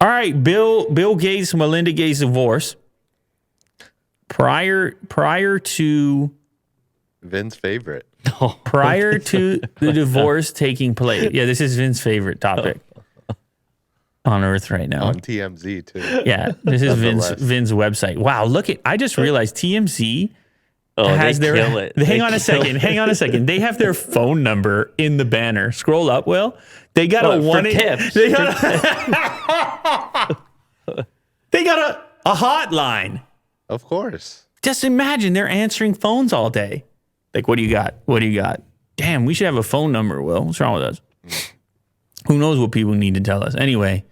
All right, Bill Gates, Melinda Gates divorce. Prior to Vin's favorite. prior to the divorce taking place. Yeah, this is Vin's favorite topic on Earth right now. On TMZ too. Yeah, this is Vin's website. Wow, I just realized TMZ has they their kill it. Hang on a second. They have their phone number in the banner. Scroll up, Will. They got a one tips. They got a hotline. Of course. Just imagine they're answering phones all day. Like, what do you got? What do you got? Damn, we should have a phone number, Will. What's wrong with us? Who knows what people need to tell us? Anyway,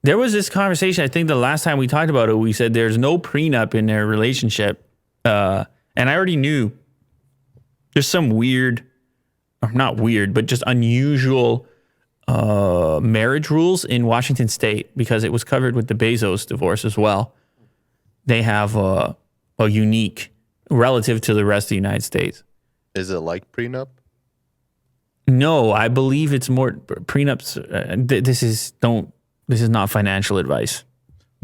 there was this conversation. I think the last time we talked about it, we said there's no prenup in their relationship. And I already knew there's some weird, or not weird, but just unusual marriage rules in Washington State because it was covered with the Bezos divorce as well. They have a unique relative to the rest of the United States. Is it like prenup? No, I believe it's more prenups. This is not financial advice,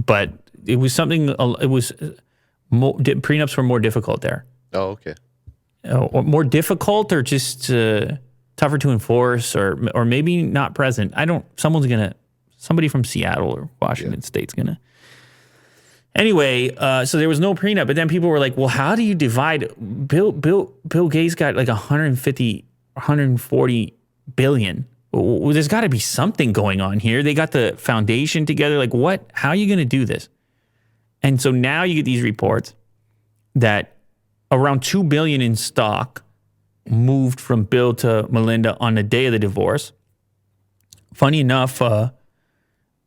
but it was something. It was prenups were more difficult there. Oh, okay. Or more difficult, or just tougher to enforce, or maybe not present. Somebody from Seattle or Washington State's gonna. Anyway, so there was no prenup, but then people were like, well, how do you divide? Bill Gates got like 140 billion. Well, there's got to be something going on here. They got the foundation together. Like, what? How are you going to do this? And so now you get these reports that around $2 billion in stock moved from Bill to Melinda on the day of the divorce. Funny enough,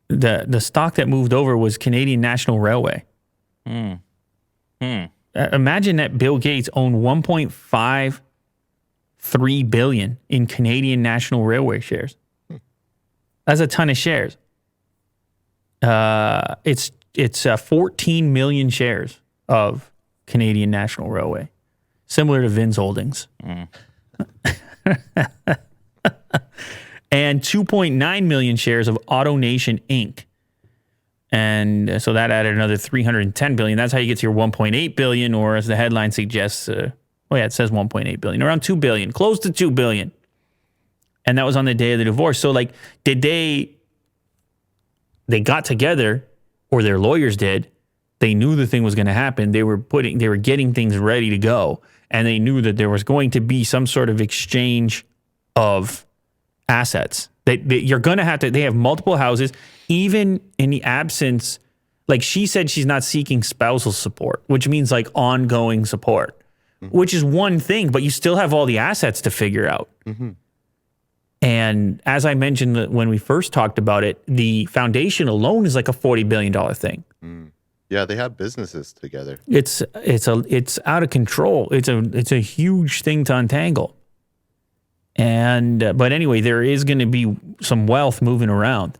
the stock that moved over was Canadian National Railway. Imagine that Bill Gates owned 1.53 billion in Canadian National Railway shares. That's a ton of shares. It's 14 million shares of Canadian National Railway, similar to Vin's holdings. And 2.9 million shares of AutoNation Inc. And so that added another 310 billion. That's how you get to your 1.8 billion, or as the headline suggests, it says 1.8 billion, around 2 billion, close to 2 billion. And that was on the day of the divorce. So like, did they got together, or their lawyers did, they knew the thing was going to happen. They were getting things ready to go. And they knew that there was going to be some sort of exchange of assets. You're going to have to, they have multiple houses, even in the absence, like she said, she's not seeking spousal support, which means like ongoing support, which is one thing, but you still have all the assets to figure out. Mm-hmm. And as I mentioned when we first talked about it, the foundation alone is like a $40 billion thing. Mm. Yeah, they have businesses together. It's out of control. It's a huge thing to untangle. And but anyway, there is going to be some wealth moving around.